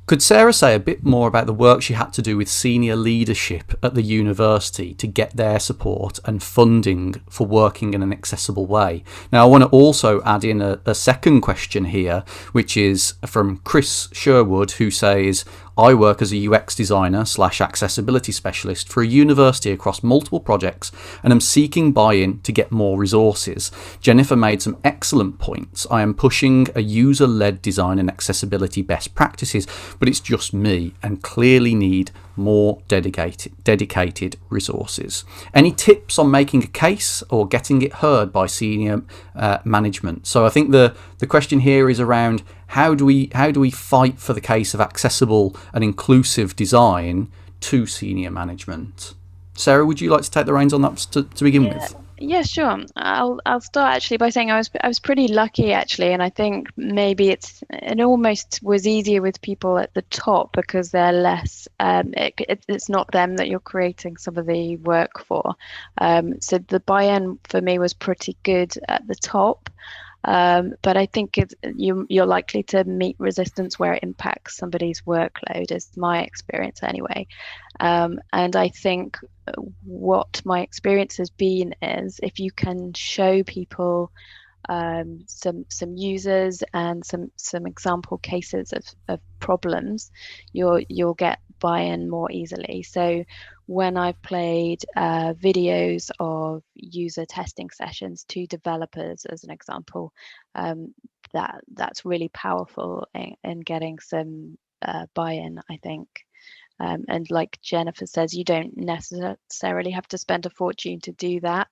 Speaker 1: could Sarah say a bit more about the work she had to do with senior leadership at the university to get their support and funding for working in an accessible way? Now, I want to also add in a second question here, which is from Chris Sherwood, who says, I work as a UX designer / accessibility specialist for a university across multiple projects and am seeking buy-in to get more resources. Jennifer made some excellent points. I am pushing a user-led design and accessibility best practices, but it's just me and clearly need more dedicated resources. Any tips on making a case or getting it heard by senior management? So I think the question here is around how do we fight for the case of accessible and inclusive design to senior management? Sarah, would you like to take the reins on that to begin with?
Speaker 3: Yeah, sure. I'll start actually by saying I was pretty lucky actually, and I think maybe it almost was easier with people at the top because they're less. It's not them that you're creating some of the work for. So the buy-in for me was pretty good at the top. But I think you're likely to meet resistance where it impacts somebody's workload, is my experience anyway. And I think what my experience has been is if you can show people some users and some example cases of problems, you'll get buy-in more easily. So when I've played videos of user testing sessions to developers as an example, that's really powerful in getting some buy-in, I think. And like Jennifer says, you don't necessarily have to spend a fortune to do that.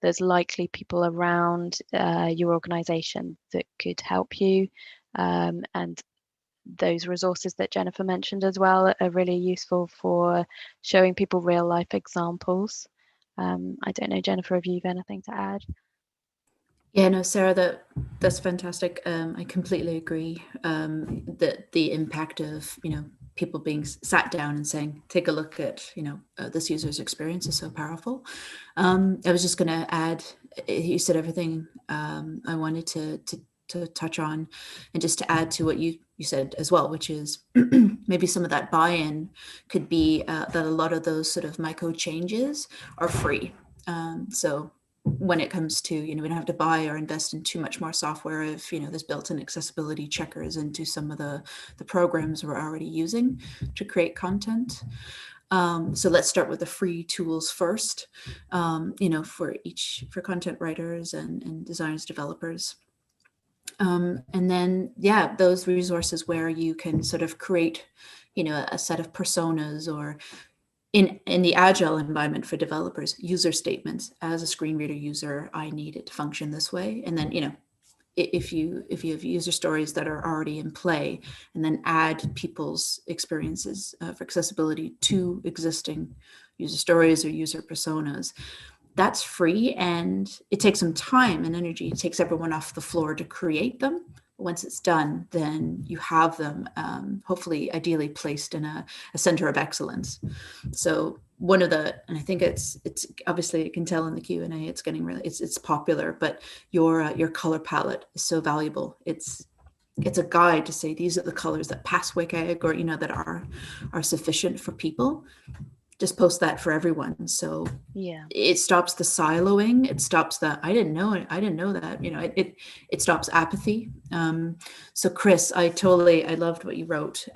Speaker 3: There's likely people around your organization that could help you. And those resources that Jennifer mentioned as well are really useful for showing people real life examples. I don't know, Jennifer, if you've anything to add.
Speaker 2: Yeah, no, Sarah, that's fantastic. I completely agree that the impact of, people being sat down and saying, take a look at, this user's experience is so powerful. I was just going to add, you said everything I wanted to touch on, and just to add to what you said as well, which is maybe some of that buy-in could be that a lot of those sort of micro changes are free. So when it comes to, we don't have to buy or invest in too much more software if, there's built-in accessibility checkers into some of the programs we're already using to create content. So let's start with the free tools first, for content writers and designers, developers. And then, those resources where you can sort of create, a set of personas, or in the agile environment for developers, user statements. As a screen reader user, I need it to function this way. And then, if you have user stories that are already in play, and then add people's experiences for accessibility to existing user stories or user personas, that's free, and it takes some time and energy. It takes everyone off the floor to create them. Once it's done, then you have them hopefully ideally placed in a center of excellence. So and I think it's obviously, you can tell in the Q&A, it's getting really, it's popular, but your color palette is so valuable. It's a guide to say, these are the colors that pass WCAG, or that are sufficient for people. Just post that for everyone. So
Speaker 3: Yeah,
Speaker 2: it stops the siloing. It stops the, I didn't know that, it stops apathy. So Chris, I loved what you wrote.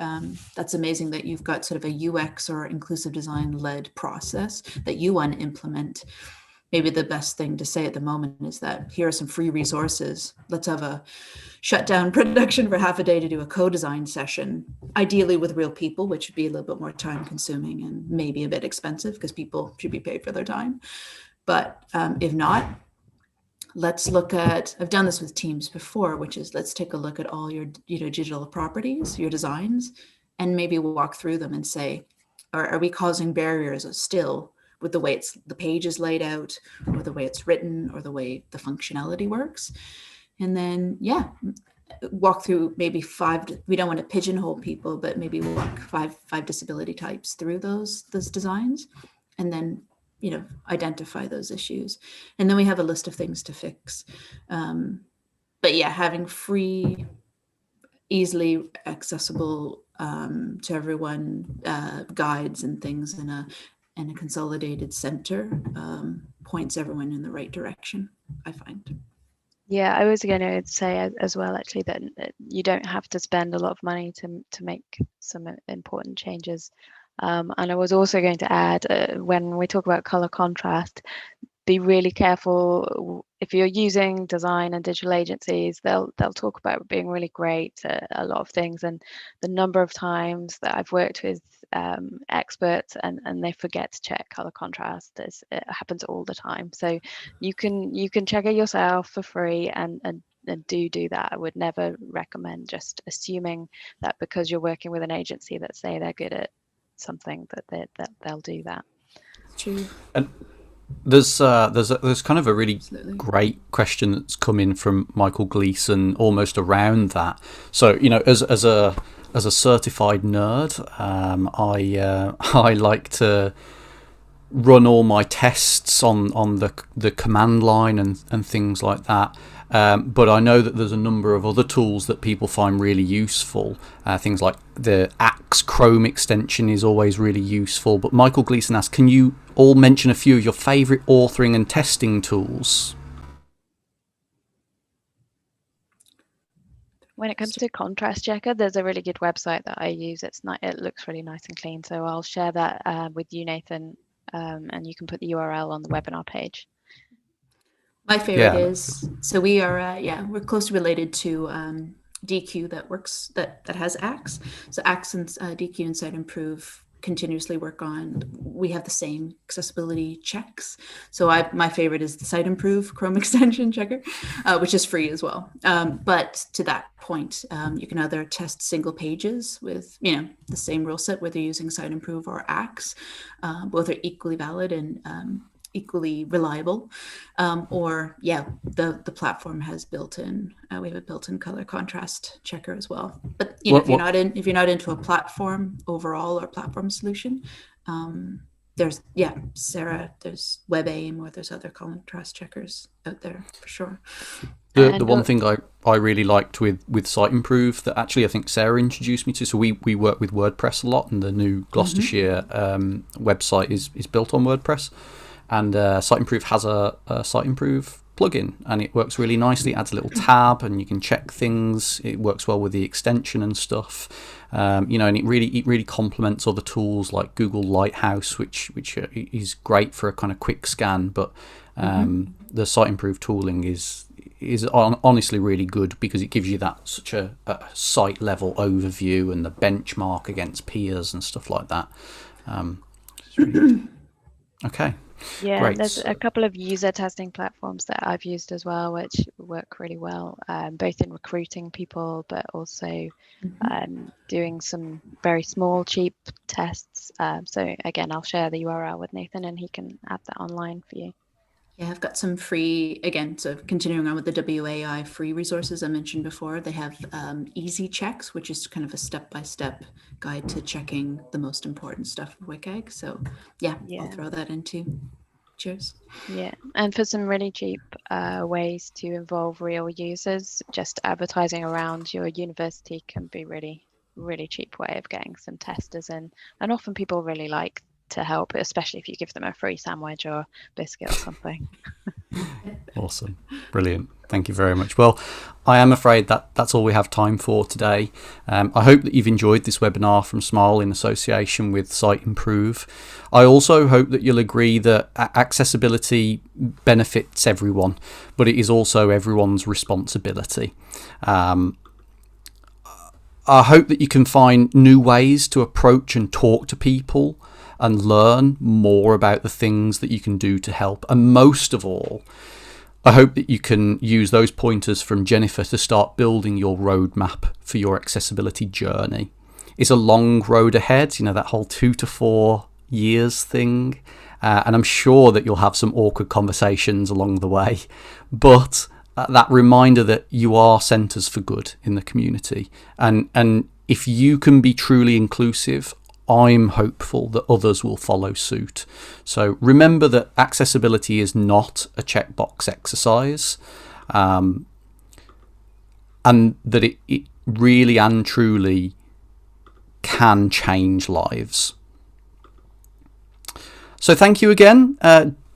Speaker 2: That's amazing that you've got sort of a UX or inclusive design led process that you want to implement. Maybe the best thing to say at the moment is that here are some free resources. Let's have a shut down production for half a day to do a co-design session, ideally with real people, which would be a little bit more time consuming and maybe a bit expensive, because people should be paid for their time. But if not, let's look at, I've done this with teams before, which is, let's take a look at all your digital properties, your designs, and maybe we'll walk through them and say, are we causing barriers still with the way the page is laid out, or the way it's written, or the way the functionality works? And then, walk through maybe we don't want to pigeonhole people, but maybe walk five disability types through those designs, and then, identify those issues. And then we have a list of things to fix. But having free, easily accessible to everyone guides and things in a consolidated center points everyone in the right direction, I find.
Speaker 3: Yeah, I was going to say as well, actually, that you don't have to spend a lot of money to make some important changes. And I was also going to add, when we talk about color contrast, be really careful. If you're using design and digital agencies, they'll talk about being really great at a lot of things, and the number of times that I've worked with experts and they forget to check color contrast, it happens all the time. So you can check it yourself for free, and do that. I would never recommend just assuming that because you're working with an agency that say they're good at something that they'll do that.
Speaker 2: True.
Speaker 1: And there's kind of a really
Speaker 2: Absolutely.
Speaker 1: great question that's come in from Michael Gleason almost around that. So, as a certified nerd, I like to run all my tests on the command line and things like that. But I know that there's a number of other tools that people find really useful. Things like the Axe Chrome extension is always really useful. But Michael Gleason asks, can you all mention a few of your favourite authoring and testing tools?
Speaker 3: When it comes to Contrast Checker, there's a really good website that I use. It looks really nice and clean. So I'll share that with you, Nathan, and you can put the URL on the webinar page.
Speaker 2: My favorite is, so we are, we're closely related to DQ that has Axe. So Axe and DQ Insight Improve continuously work on. We have the same accessibility checks. So my favorite is the Siteimprove Chrome extension checker, which is free as well. But to that point, you can either test single pages with, the same rule set, whether you're using Siteimprove or Axe. Both are equally valid and equally reliable, the platform has built-in. We have a built-in color contrast checker as well. But if you're not into a platform overall or platform solution, there's Sarah, there's WebAIM, or there's other contrast checkers out there for sure.
Speaker 1: The one thing I really liked with Siteimprove that actually I think Sarah introduced me to, so we work with WordPress a lot, and the new Gloucestershire website is built on WordPress. And Siteimprove has a Siteimprove plugin, and it works really nicely. It adds a little tab, and you can check things. It works well with the extension and stuff, and it really complements other tools like Google Lighthouse, which is great for a kind of quick scan. But the Siteimprove tooling is honestly really good, because it gives you that such a site level overview and the benchmark against peers and stuff like that. It's really okay.
Speaker 3: Yeah,
Speaker 1: Great.
Speaker 3: There's a couple of user testing platforms that I've used as well, which work really well, both in recruiting people, but also doing some very small, cheap tests. So again, I'll share the URL with Nathan, and he can add that online for you.
Speaker 2: Yeah, I've got some free, again, so continuing on with the WAI free resources I mentioned before. They have Easy Checks, which is kind of a step-by-step guide to checking the most important stuff of WCAG. So I'll throw that in too. Cheers.
Speaker 3: Yeah, and for some really cheap ways to involve real users, just advertising around your university can be really, really cheap way of getting some testers in. And often people really like to help, especially if you give them a free sandwich or biscuit or something.
Speaker 1: Awesome. Brilliant. Thank you very much. Well, I am afraid that's all we have time for today. I hope that you've enjoyed this webinar from Smile in association with Siteimprove. I also hope that you'll agree that accessibility benefits everyone, but it is also everyone's responsibility. I hope that you can find new ways to approach and talk to people and learn more about the things that you can do to help. And most of all, I hope that you can use those pointers from Jennifer to start building your roadmap for your accessibility journey. It's a long road ahead, that whole 2 to 4 years thing. And I'm sure that you'll have some awkward conversations along the way. But that reminder that you are centres for good in the community. And if you can be truly inclusive, I'm hopeful that others will follow suit. So remember that accessibility is not a checkbox exercise, and that it really and truly can change lives. So thank you again.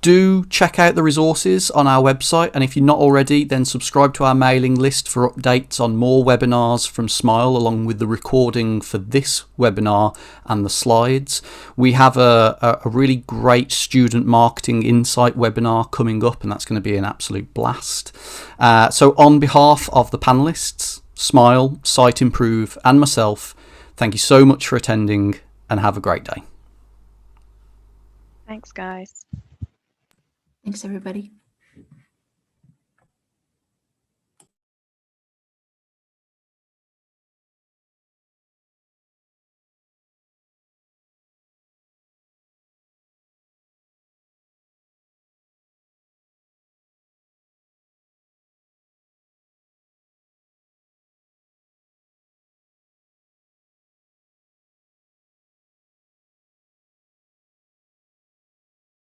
Speaker 1: Do check out the resources on our website, and if you're not already, then subscribe to our mailing list for updates on more webinars from Smile, along with the recording for this webinar and the slides. We have a really great student marketing insight webinar coming up, and that's going to be an absolute blast. So on behalf of the panelists, Smile, Siteimprove and myself, thank you so much for attending, and have a great day.
Speaker 3: Thanks, guys.
Speaker 2: Thanks, everybody.